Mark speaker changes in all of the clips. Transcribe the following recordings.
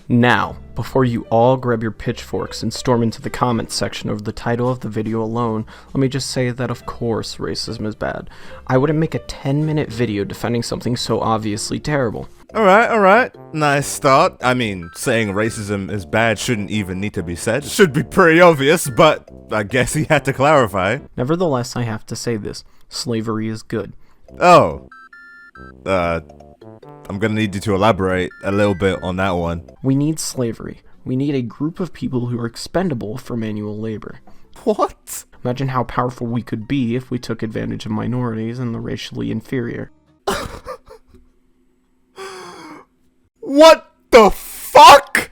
Speaker 1: Now, before you all grab your pitchforks and storm into the comments section over the title of the video alone, let me just say that of course racism is bad. I wouldn't make a 10-minute video defending something so obviously terrible.
Speaker 2: Alright. Nice start. I mean, saying racism is bad shouldn't even need to be said. Should be pretty obvious, but I guess he had to clarify.
Speaker 1: Nevertheless, I have to say this. Slavery is good.
Speaker 2: Oh. I'm gonna need you to elaborate a little bit on that one.
Speaker 1: We need slavery. We need a group of people who are expendable for manual labor.
Speaker 2: What?
Speaker 1: Imagine how powerful we could be if we took advantage of minorities and the racially inferior.
Speaker 2: What the fuck?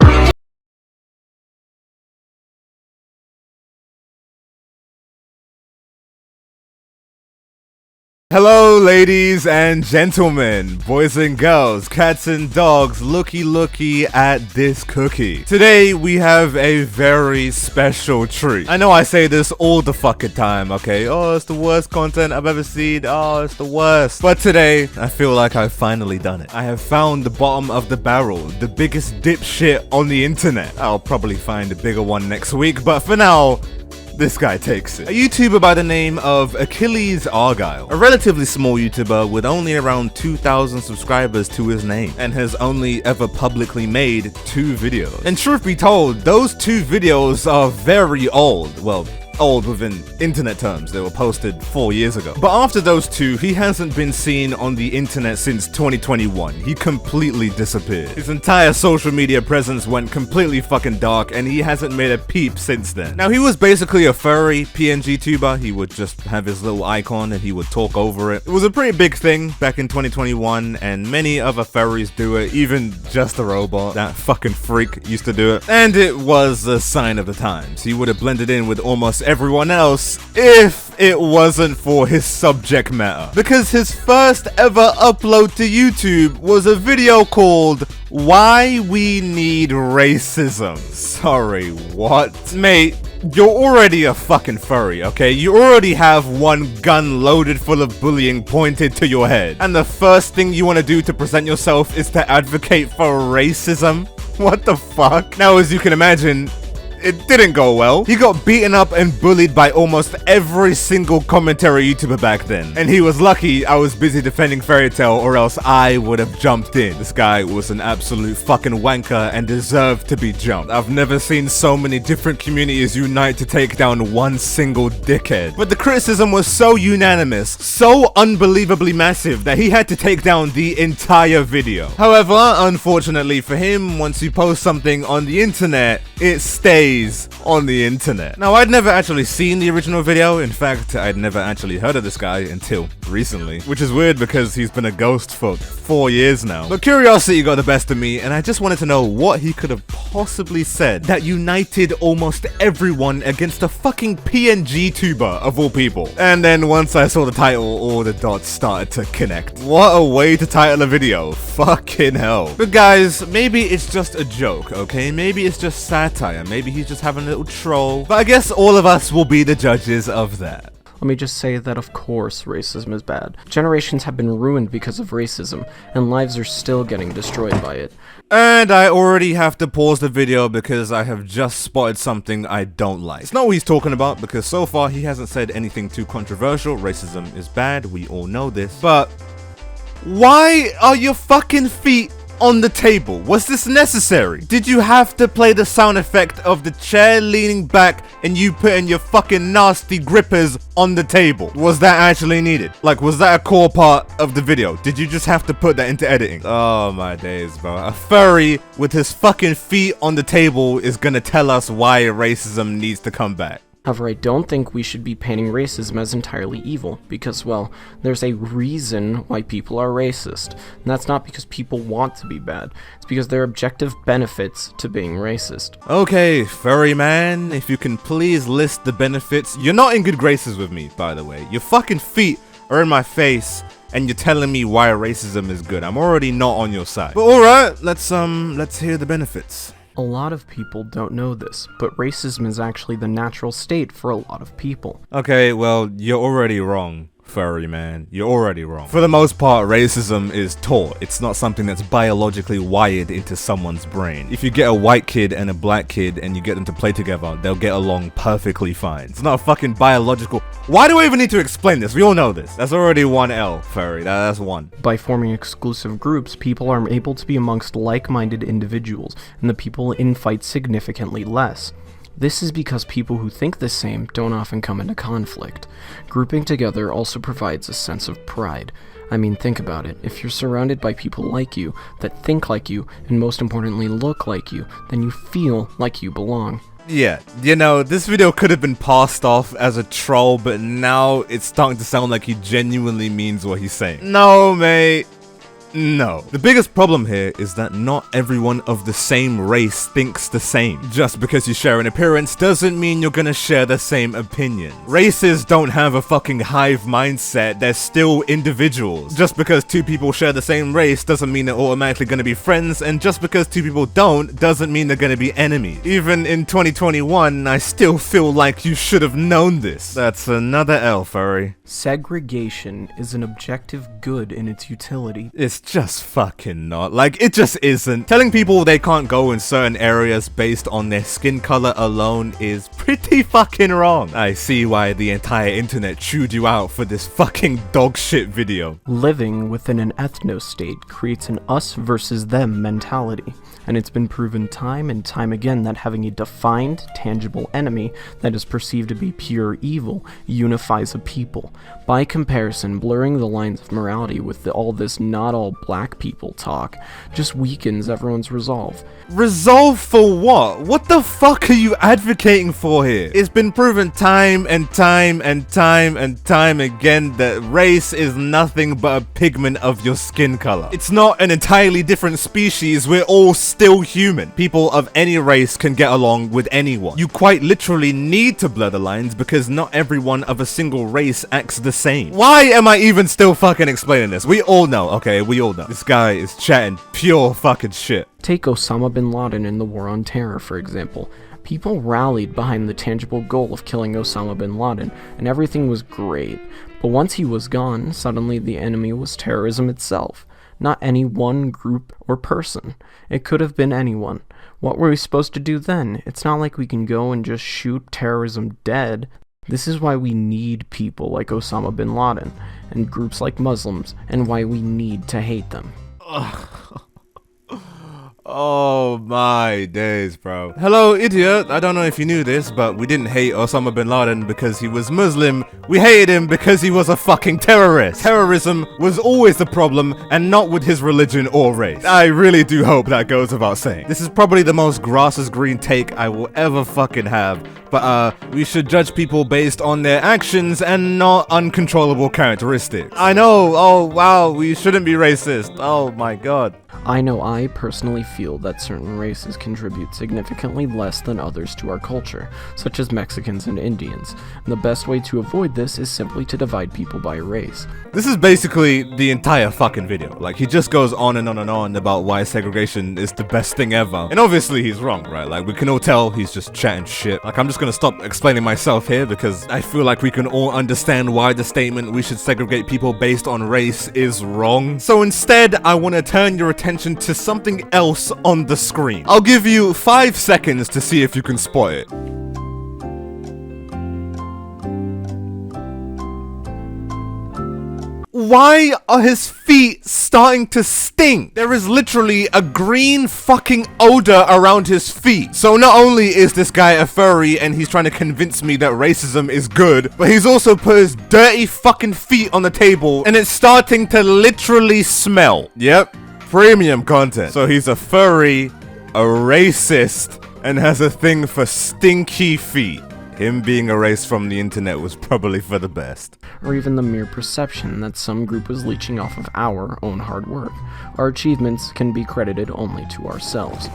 Speaker 2: Hello ladies and gentlemen, boys and girls, cats and dogs, looky at this cookie. Today we have a very special treat. I know I say this all the fucking time, okay? Oh, it's the worst content I've ever seen. Oh, it's the worst. But today, I feel like I've finally done it. I have found the bottom of the barrel, the biggest dipshit on the internet. I'll probably find a bigger one next week, but for now, this guy takes it. A YouTuber by the name of Achilles Argyle. A relatively small YouTuber with only around 2,000 subscribers to his name and has only ever publicly made 2 videos. And truth be told, those 2 videos are very old. Well, old within internet terms. They were posted 4 years ago. But after those 2, he hasn't been seen on the internet since 2021. He completely disappeared. His entire social media presence went completely fucking dark, and he hasn't made a peep since then. Now, he was basically a furry PNG tuber. He would just have his little icon and he would talk over it. It was a pretty big thing back in 2021, and many other furries do it, even Just a Robot, that fucking freak, used to do it. And it was a sign of the times. He would have blended in with almost everyone else if it wasn't for his subject matter. Because his first ever upload to YouTube was a video called Why We Need Racism. Sorry, what? Mate, you're already a fucking furry, okay? You already have one gun loaded full of bullying pointed to your head. And the first thing you want to do to present yourself is to advocate for racism? What the fuck? Now, as you can imagine, it didn't go well. He got beaten up and bullied by almost every single commentary YouTuber back then. And he was lucky I was busy defending Fairy Tail, or else I would have jumped in. This guy was an absolute fucking wanker and deserved to be jumped. I've never seen so many different communities unite to take down one single dickhead. But the criticism was so unanimous, so unbelievably massive, that he had to take down the entire video. However, unfortunately for him, once you post something on the internet, it stays on the internet. Now, I'd never actually seen the original video. In fact, I'd never actually heard of this guy until recently, which is weird because he's been a ghost for 4 years now. But curiosity got the best of me, and I just wanted to know what he could have possibly said that united almost everyone against a fucking PNG tuber of all people. And then once I saw the title, all the dots started to connect. What a way to title a video. Fucking hell. But guys, maybe it's just a joke, okay? Maybe it's just satire. Maybe he's just having a little troll. But I guess all of us will be the judges of that.
Speaker 1: Let me just say that of course racism is bad. Generations have been ruined because of racism, and lives are still getting destroyed by it.
Speaker 2: And I already have to pause the video because I have just spotted something I don't like. It's not what he's talking about, because so far he hasn't said anything too controversial. Racism is bad, we all know this. But why are your fucking feet on the table? Was this necessary? Did you have to play the sound effect of the chair leaning back and you putting your fucking nasty grippers on the table? Was that actually needed? Like, was that a core part of the video? Did you just have to put that into editing? Oh my days, bro. A furry with his fucking feet on the table is gonna tell us why racism needs to come back.
Speaker 1: However, I don't think we should be painting racism as entirely evil, because, well, there's a reason why people are racist. And that's not because people want to be bad, it's because there are objective benefits to being racist.
Speaker 2: Okay, furry man, if you can please list the benefits. You're not in good graces with me, by the way. Your fucking feet are in my face, and you're telling me why racism is good. I'm already not on your side. But alright, let's hear the benefits.
Speaker 1: A lot of people don't know this, but racism is actually the natural state for a lot of people.
Speaker 2: Okay, well, you're already wrong. furry man. You're already wrong. For the most part, racism is taught. It's not something that's biologically wired into someone's brain. If you get a white kid and a black kid and you get them to play together, they'll get along perfectly fine. It's not a fucking biological... Why do I even need to explain this? We all know this. That's already one L, furry. That's one.
Speaker 1: By forming exclusive groups, people are able to be amongst like-minded individuals, and the people infight significantly less. This is because people who think the same don't often come into conflict. Grouping together also provides a sense of pride. I mean, think about it. If you're surrounded by people like you, that think like you, and most importantly look like you, then you feel like you belong.
Speaker 2: Yeah, you know, this video could have been passed off as a troll, but now it's starting to sound like he genuinely means what he's saying. No, mate. No. The biggest problem here is that not everyone of the same race thinks the same. Just because you share an appearance doesn't mean you're gonna share the same opinion. Races don't have a fucking hive mindset, they're still individuals. Just because two people share the same race doesn't mean they're automatically gonna be friends, and just because two people don't doesn't mean they're gonna be enemies. Even in 2021, I still feel like you should have known this. That's another L, furry.
Speaker 1: Segregation is an objective good in its utility.
Speaker 2: It's just fucking not. Like, it just isn't. Telling people they can't go in certain areas based on their skin color alone is pretty fucking wrong. I see why the entire internet chewed you out for this fucking dog shit video.
Speaker 1: Living within an ethno-state creates an us versus them mentality, and it's been proven time and time again that having a defined, tangible enemy that is perceived to be pure evil unifies a people. By comparison, blurring the lines of morality with all this not all black people talk just weakens everyone's resolve.
Speaker 2: Resolve for what? What the fuck are you advocating for here? It's been proven time and time and time and time again that race is nothing but a pigment of your skin color. It's not an entirely different species, we're all still human. People of any race can get along with anyone. You quite literally need to blur the lines because not everyone of a single race acts the same. Why am I even still fucking explaining this? We all know, okay? We all know. This guy is chatting pure fucking shit.
Speaker 1: Take Osama bin Laden in the War on Terror, for example. People rallied behind the tangible goal of killing Osama bin Laden, and everything was great. But once he was gone, suddenly the enemy was terrorism itself. Not any one group or person. It could have been anyone. What were we supposed to do then? It's not like we can go and just shoot terrorism dead. This is why we need people like Osama bin Laden, and groups like Muslims, and why we need to hate them.
Speaker 2: Oh my days, bro. Hello, idiot. I don't know if you knew this, but we didn't hate Osama bin Laden because he was Muslim. We hated him because he was a fucking terrorist. Terrorism was always the problem, and not with his religion or race. I really do hope that goes without saying. This is probably the most grass is green take I will ever fucking have. But we should judge people based on their actions and not uncontrollable characteristics. I know, oh wow, we shouldn't be racist. Oh my god.
Speaker 1: I know I personally feel that certain races contribute significantly less than others to our culture, such as Mexicans and Indians, and the best way to avoid this is simply to divide people by race.
Speaker 2: This is basically the entire fucking video. Like, he just goes on and on and on about why segregation is the best thing ever. And obviously he's wrong, right? Like, we can all tell he's just chatting shit. Like, I'm just gonna stop explaining myself here because I feel like we can all understand why the statement we should segregate people based on race is wrong. So instead, I want to turn your attention to something else on the screen. I'll give you 5 seconds to see if you can spot it. Why are his feet starting to stink? There is literally a green fucking odor around his feet. So not only is this guy a furry and he's trying to convince me that racism is good, but he's also put his dirty fucking feet on the table and it's starting to literally smell. Yep, premium content. So he's a furry, a racist, and has a thing for stinky feet. Him being erased from the internet was probably for the best.
Speaker 1: Or even the mere perception that some group was leeching off of our own hard work. Our achievements can be credited only to ourselves.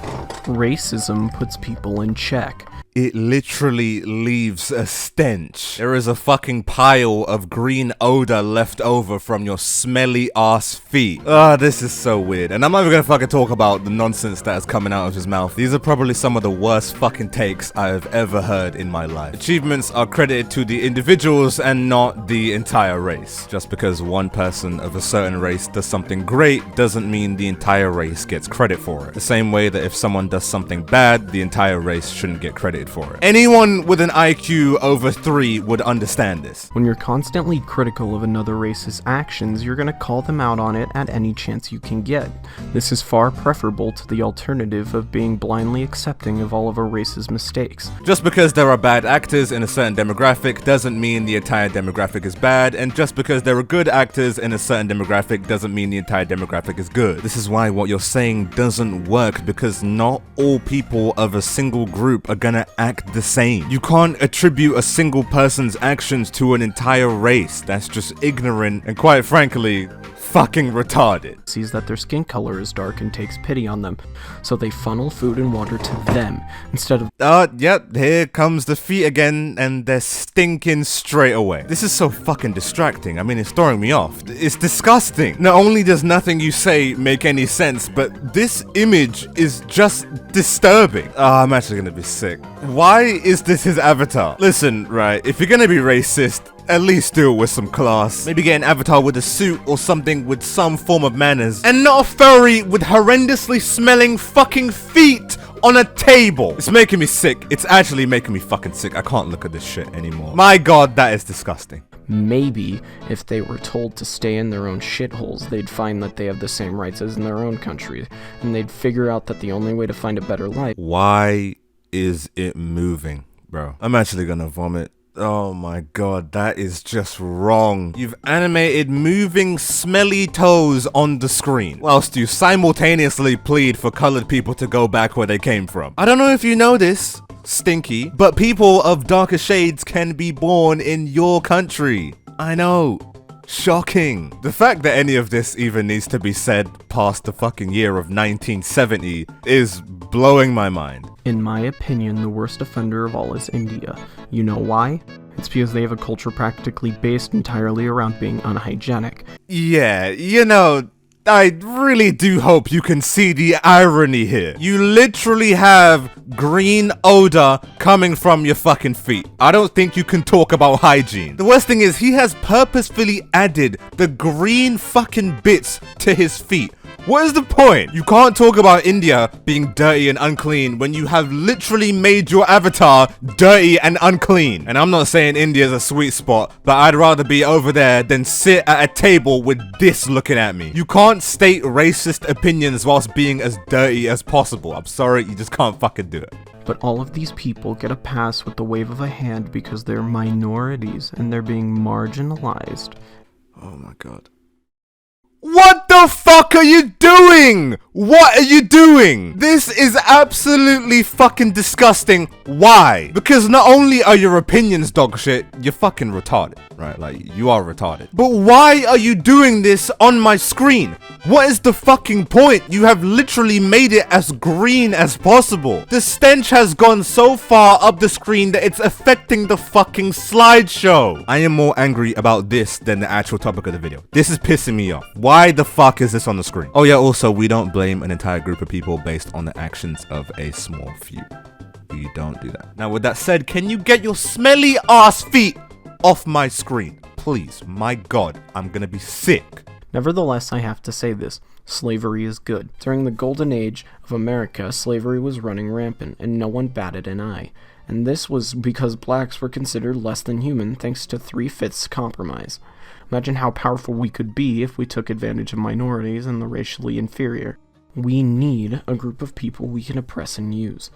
Speaker 1: Racism puts people in check.
Speaker 2: it literally leaves a stench. There is a fucking pile of green odor left over from your smelly ass feet. This is so weird. And I'm not even gonna fucking talk about the nonsense that is coming out of his mouth. These are probably some of the worst fucking takes I have ever heard in my life. Achievements are credited to the individuals and not the entire race. Just because one person of a certain race does something great doesn't mean the entire race gets credit for it. The same way that if someone does something bad, the entire race shouldn't get credited for it. Anyone with an IQ over 3 would understand this.
Speaker 1: When you're constantly critical of another race's actions, you're gonna call them out on it at any chance you can get. This is far preferable to the alternative of being blindly accepting of all of a race's mistakes.
Speaker 2: Just because there are bad actors in a certain demographic doesn't mean the entire demographic is bad, and just because there are good actors in a certain demographic doesn't mean the entire demographic is good. This is why what you're saying doesn't work, because not all people of a single group are gonna act the same. You can't attribute a single person's actions to an entire race. That's just ignorant and, quite frankly, fucking retarded.
Speaker 1: Sees that their skin color is dark and takes pity on them, so they funnel food and water to them instead of
Speaker 2: yep, here comes the feet again, and they're stinking straight away. This is so fucking distracting. I mean, it's throwing me off. It's disgusting. Not only does nothing you say make any sense, but this image is just disturbing. I'm actually gonna be sick. Why is this his avatar? Listen, right, if you're gonna be racist, at least do it with some class. Maybe get an avatar with a suit or something with some form of manners. And not a furry with horrendously smelling fucking feet on a table. It's making me sick. It's actually making me fucking sick. I can't look at this shit anymore. My god, that is disgusting.
Speaker 1: Maybe if they were told to stay in their own shitholes, they'd find that they have the same rights as in their own country, and they'd figure out that the only way to find a better life.
Speaker 2: Why is it moving, bro? I'm actually gonna vomit. Oh my god, that is just wrong. You've animated moving smelly toes on the screen, whilst you simultaneously plead for colored people to go back where they came from. I don't know if you know this, Stinky, but people of darker shades can be born in your country. I know. Shocking. The fact that any of this even needs to be said past the fucking year of 1970 is blowing my mind.
Speaker 1: In my opinion, the worst offender of all is India. You know why? It's because they have a culture practically based entirely around being unhygienic.
Speaker 2: Yeah, you know, I really do hope you can see the irony here. You literally have green odor coming from your fucking feet. I don't think you can talk about hygiene. The worst thing is he has purposefully added the green fucking bits to his feet. What is the point? You can't talk about India being dirty and unclean when you have literally made your avatar dirty and unclean. And I'm not saying India's a sweet spot, but I'd rather be over there than sit at a table with this looking at me. You can't state racist opinions whilst being as dirty as possible. I'm sorry, you just can't fucking do it.
Speaker 1: But all of these people get a pass with the wave of a hand because they're minorities and they're being marginalized.
Speaker 2: Oh my god. What the fuck are you doing? What are you doing? This is absolutely fucking disgusting. Why? Because not only are your opinions dog shit, you're fucking retarded, right? Like, you are retarded. But why are you doing this on my screen? What is the fucking point? You have literally made it as green as possible. The stench has gone so far up the screen that it's affecting the fucking slideshow. I am more angry about this than the actual topic of the video. This is pissing me off. Why the fuck is this on the screen? Oh yeah, also, we don't blame an entire group of people based on the actions of a small few. We don't do that. Now, with that said, can you get your smelly ass feet off my screen? Please, my god, I'm gonna be sick.
Speaker 1: Nevertheless, I have to say this. Slavery is good. During the golden age of America, slavery was running rampant, and no one batted an eye. And this was because blacks were considered less than human thanks to 3/5 compromise. Imagine how powerful we could be if we took advantage of minorities and the racially inferior. We need a group of people we can oppress and use.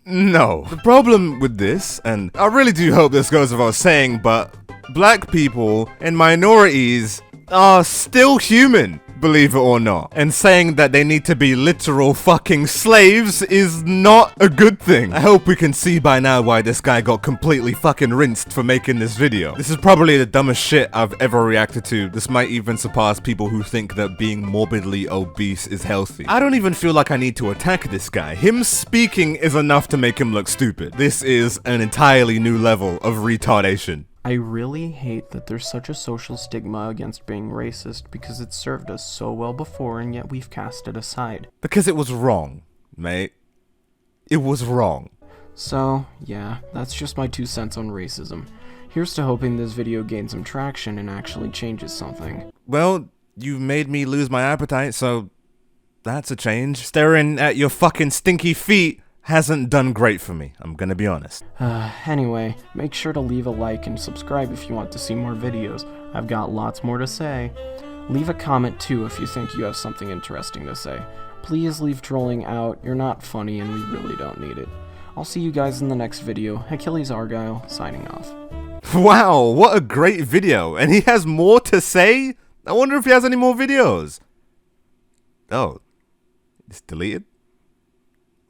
Speaker 2: No. The problem with this, and I really do hope this goes without saying, but black people and minorities are still human. believe it or not. And saying that they need to be literal fucking slaves is not a good thing. I hope we can see by now why this guy got completely fucking rinsed for making this video. This is probably the dumbest shit I've ever reacted to. This might even surpass people who think that being morbidly obese is healthy. I don't even feel like I need to attack this guy. Him speaking is enough to make him look stupid. This is an entirely new level of retardation.
Speaker 1: I really hate that there's such a social stigma against being racist because it served us so well before and yet we've cast it aside.
Speaker 2: Because it was wrong, mate. It was wrong.
Speaker 1: So, yeah, that's just my 2 cents on racism. Here's to hoping this video gains some traction and actually changes something.
Speaker 2: Well, you've made me lose my appetite, so that's a change. Staring at your fucking stinky feet hasn't done great for me, I'm gonna be honest.
Speaker 1: Anyway, make sure to leave a like and subscribe if you want to see more videos. I've got lots more to say. Leave a comment too if you think you have something interesting to say. Please leave trolling out, you're not funny and we really don't need it. I'll see you guys in the next video. Achilles Argyle, signing off.
Speaker 2: Wow, what a great video, and he has more to say? I wonder if he has any more videos. Oh, it's deleted?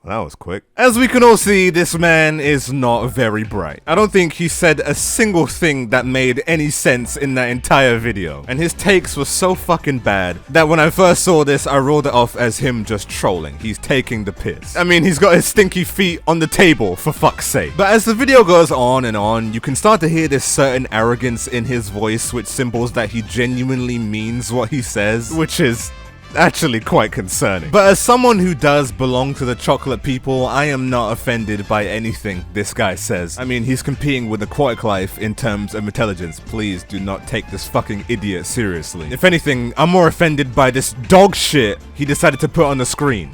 Speaker 2: Well, that was quick. As we can all see, this man is not very bright. I don't think he said a single thing that made any sense in that entire video. And his takes were so fucking bad that when I first saw this, I rolled it off as him just trolling. He's taking the piss. I mean, he's got his stinky feet on the table, for fuck's sake. But as the video goes on and on, you can start to hear this certain arrogance in his voice, which symbols that he genuinely means what he says, which is actually quite concerning. But as someone who does belong to the chocolate people, I am not offended by anything this guy says. I mean, he's competing with aquatic life in terms of intelligence. Please do not take this fucking idiot seriously. If anything, I'm more offended by this dog shit he decided to put on the screen.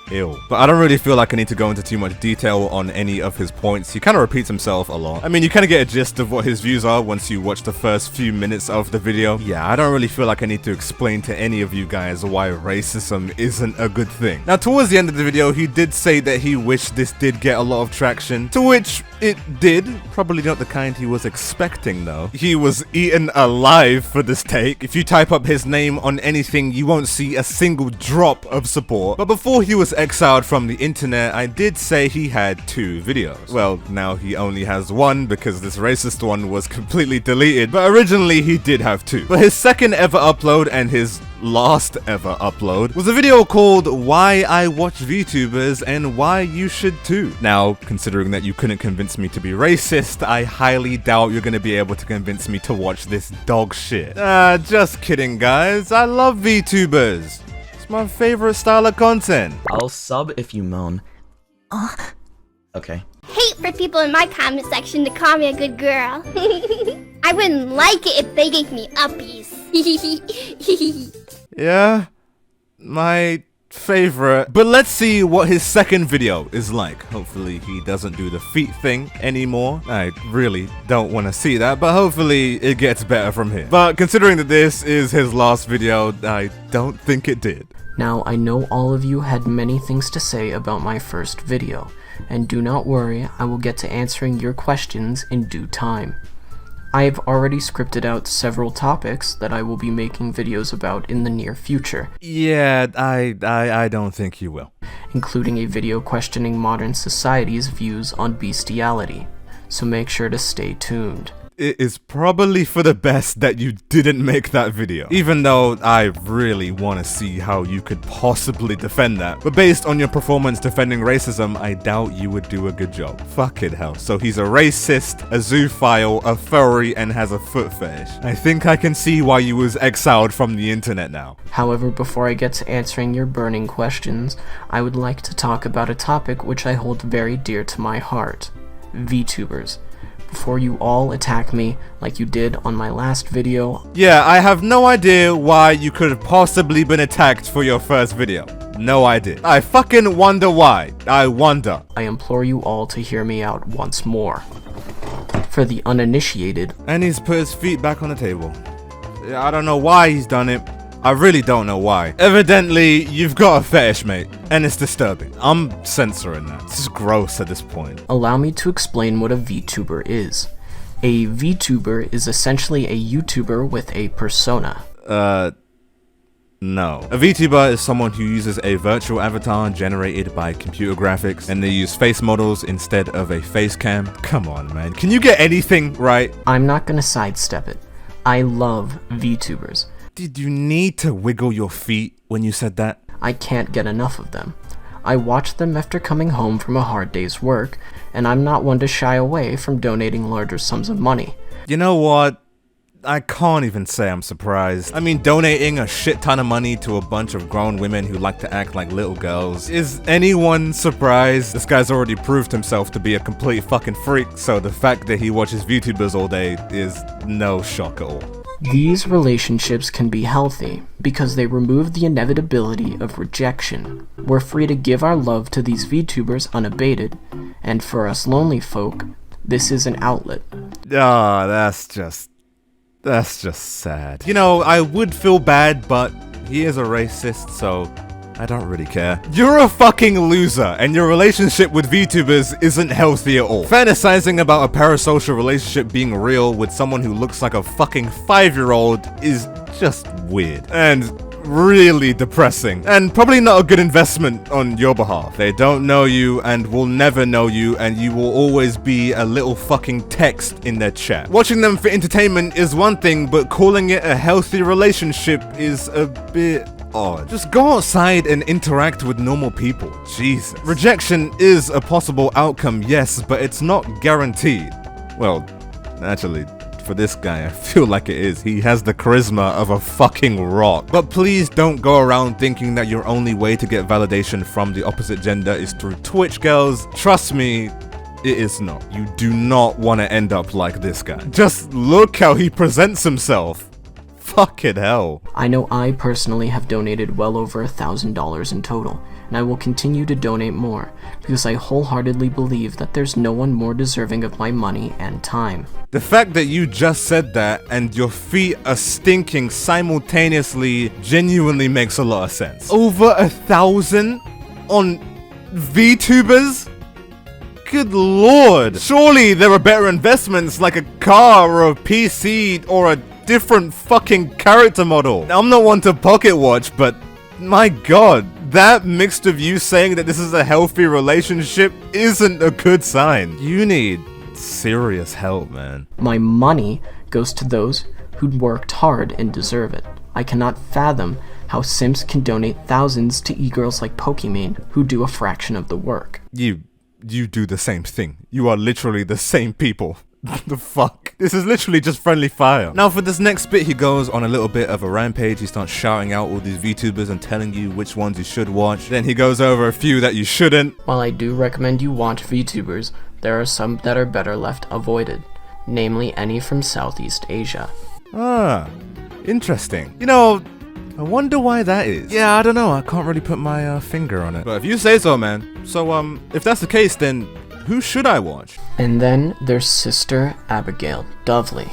Speaker 2: Ew. But I don't really feel like I need to go into too much detail on any of his points. He kind of repeats himself a lot. I mean, you kind of get a gist of what his views are once you watch the first few minutes of the video. Yeah, I don't really feel like I need to explain to any of you guys why racism isn't a good thing. Now, towards the end of the video, he did say that he wished this did get a lot of traction, to which it did. Probably not the kind he was expecting, though. He was eaten alive for this take. If you type up his name on anything, you won't see a single drop of support. But before he was exiled from the internet, I did say he had 2 videos. Well, now he only has 1 because this racist one was completely deleted, but originally he did have 2. But his second ever upload and his last ever upload was a video called Why I Watch VTubers and Why You Should Too. Now, considering that you couldn't convince me to be racist, I highly doubt you're gonna be able to convince me to watch this dog shit. Just kidding, guys. I love VTubers. My favorite style of content.
Speaker 3: I'll sub if you moan. Okay.
Speaker 4: Hate for people in my comment section to call me a good girl. I wouldn't like it if they gave me uppies.
Speaker 2: Yeah, my favorite. But let's see what his second video is like. Hopefully he doesn't do the feet thing anymore. I really don't want to see that, but hopefully it gets better from here. But considering that this is his last video, I don't think it did.
Speaker 1: Now, I know all of you had many things to say about my first video, and do not worry, I will get to answering your questions in due time. I have already scripted out several topics that I will be making videos about in the near future.
Speaker 2: Yeah, I don't think you will.
Speaker 1: Including a video questioning modern society's views on bestiality, so make sure to stay tuned.
Speaker 2: It is probably for the best that you didn't make that video, even though I really want to see how you could possibly defend that. But based on your performance defending racism, I doubt you would do a good job. Fucking hell. So he's a racist, a zoophile, a furry, and has a foot fetish. I think I can see why you was exiled from the internet now.
Speaker 1: However, before I get to answering your burning questions, I would like to talk about a topic which I hold very dear to my heart: VTubers. Before you all attack me like you did on my last video.
Speaker 2: Yeah, I have no idea why you could have possibly been attacked for your first video. No idea. I fucking wonder why. I wonder.
Speaker 1: I implore you all to hear me out once more. For the uninitiated.
Speaker 2: And he's put his feet back on the table. I don't know why he's done it. I really don't know why. Evidently, you've got a fetish, mate, and it's disturbing. I'm censoring that. This is gross at this point.
Speaker 1: Allow me to explain what a VTuber is. A VTuber is essentially a YouTuber with a persona.
Speaker 2: No. A VTuber is someone who uses a virtual avatar generated by computer graphics, and they use face models instead of a face cam. Come on, man. Can you get anything right?
Speaker 1: I'm not gonna sidestep it. I love VTubers.
Speaker 2: Did you need to wiggle your feet when you said that?
Speaker 1: I can't get enough of them. I watch them after coming home from a hard day's work, and I'm not one to shy away from donating larger sums of money.
Speaker 2: You know what? I can't even say I'm surprised. I mean, donating a shit ton of money to a bunch of grown women who like to act like little girls. Is anyone surprised? This guy's already proved himself to be a complete fucking freak, so the fact that he watches VTubers all day is no shock at all.
Speaker 1: These relationships can be healthy because they remove the inevitability of rejection. We're free to give our love to these VTubers unabated, and for us lonely folk, this is an outlet.
Speaker 2: Ah, that's just sad. You know, I would feel bad, but he is a racist, so I don't really care. You're a fucking loser, and your relationship with VTubers isn't healthy at all. Fantasizing about a parasocial relationship being real with someone who looks like a fucking 5-year-old is just weird. And really depressing, and probably not a good investment on your behalf. They don't know you and will never know you, and you will always be a little fucking text in their chat. Watching them for entertainment is one thing, but calling it a healthy relationship is a bit odd. Just go outside and interact with normal people. Jesus. Rejection is a possible outcome, yes, but it's not guaranteed. Well, actually, for this guy, I feel like it is. He has the charisma of a fucking rock. But please don't go around thinking that your only way to get validation from the opposite gender is through Twitch, girls. Trust me, it is not. You do not want to end up like this guy. Just look how he presents himself. Fucking hell.
Speaker 1: I know I personally have donated well over $1,000 in total, and I will continue to donate more, because I wholeheartedly believe that there's no one more deserving of my money and time.
Speaker 2: The fact that you just said that and your feet are stinking simultaneously genuinely makes a lot of sense. Over 1,000 on VTubers? Good lord. Surely there are better investments like a car or a PC or a different fucking character model. Now, I'm not one to pocket watch, but my god, that mixed of you saying that this is a healthy relationship isn't a good sign. You need serious help, man.
Speaker 1: My money goes to those who worked hard and deserve it. I cannot fathom how simps can donate thousands to e-girls like Pokimane who do a fraction of the work.
Speaker 2: You do the same thing. You are literally the same people. The fuck? This is literally just friendly fire. Now for this next bit, he goes on a little bit of a rampage. He starts shouting out all these VTubers and telling you which ones you should watch. Then he goes over a few that you shouldn't.
Speaker 1: While I do recommend you watch VTubers, there are some that are better left avoided, namely any from Southeast Asia.
Speaker 2: Ah, interesting. You know, I wonder why that is. Yeah, I don't know. I can't really put my finger on it. But if you say so, man. So, if that's the case, then who should I watch?
Speaker 1: And then there's Sister Abigail Dovely.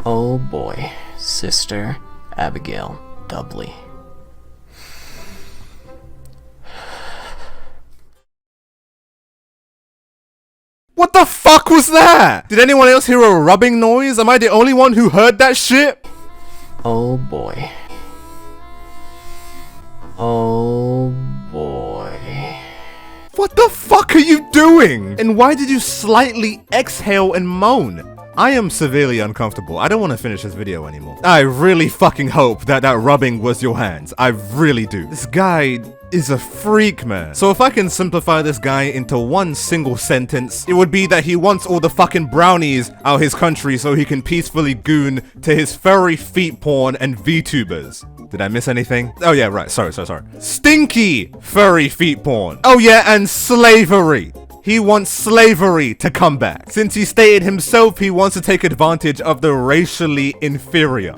Speaker 1: Oh boy, Sister Abigail Dovely.
Speaker 2: What the fuck was that? Did anyone else hear a rubbing noise? Am I the only one who heard that shit?
Speaker 1: Oh boy. Oh boy.
Speaker 2: What the fuck are you doing? And why did you slightly exhale and moan? I am severely uncomfortable. I don't want to finish this video anymore. I really fucking hope that that rubbing was your hands. I really do. This guy is a freak, man. So if I can simplify this guy into one single sentence, it would be that he wants all the fucking brownies out his country so he can peacefully goon to his furry feet porn and VTubers. Did I miss anything? Oh yeah, right. Sorry. Stinky furry feet porn. Oh yeah, and slavery. He wants slavery to come back. Since he stated himself he wants to take advantage of the racially inferior.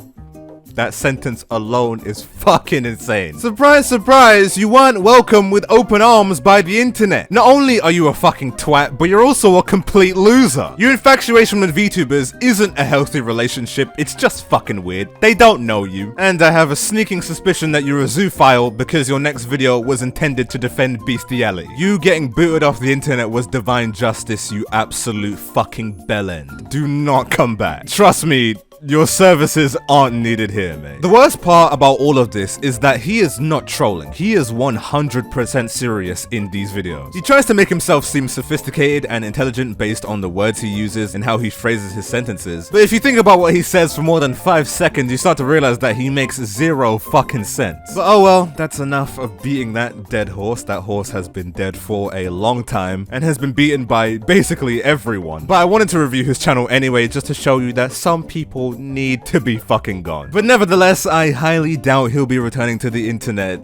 Speaker 2: That sentence alone is fucking insane. Surprise, surprise, you weren't welcome with open arms by the internet. Not only are you a fucking twat, but you're also a complete loser. Your infatuation with VTubers isn't a healthy relationship, it's just fucking weird. They don't know you. And I have a sneaking suspicion that you're a zoophile because your next video was intended to defend bestiality. You getting booted off the internet was divine justice, you absolute fucking bellend. Do not come back. Trust me, your services aren't needed here, mate. The worst part about all of this is that he is not trolling. He is 100% serious in these videos. He tries to make himself seem sophisticated and intelligent based on the words he uses and how he phrases his sentences. But if you think about what he says for more than 5 seconds, you start to realize that he makes zero fucking sense. But oh well, that's enough of beating that dead horse. That horse has been dead for a long time and has been beaten by basically everyone. But I wanted to review his channel anyway, just to show you that some people need to be fucking gone. But nevertheless, I highly doubt he'll be returning to the internet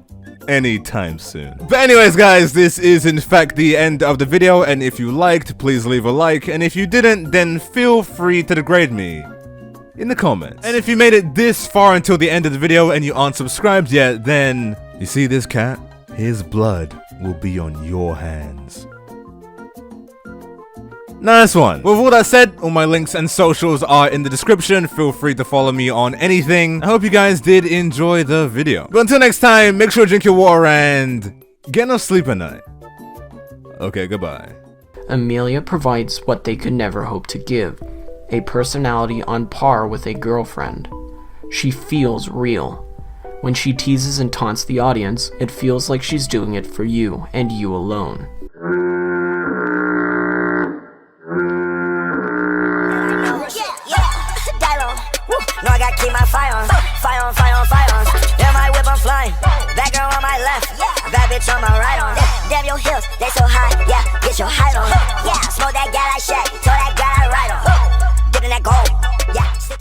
Speaker 2: anytime soon. But anyways guys, this is in fact the end of the video, and if you liked, please leave a like, and if you didn't, then feel free to degrade me in the comments. And if you made it this far until the end of the video and you aren't subscribed yet, then you see this cat? His blood will be on your hands. Nice one. With all that said, all my links and socials are in the description. Feel free to follow me on anything. I hope you guys did enjoy the video. But until next time, make sure to drink your water and get no sleep at night. Okay, goodbye.
Speaker 1: Amelia provides what they could never hope to give, a personality on par with a girlfriend. She feels real. When she teases and taunts the audience, it feels like she's doing it for you and you alone.
Speaker 5: No, I gotta keep my fire on, fire on, fire on, fire on. Then my whip, I'm flying. Bad girl on my left, bad bitch on my right on. Damn, your heels, they so high, yeah, get your height on. Yeah, smoke that guy like Shaq, told that guy I ride on. Getting that gold.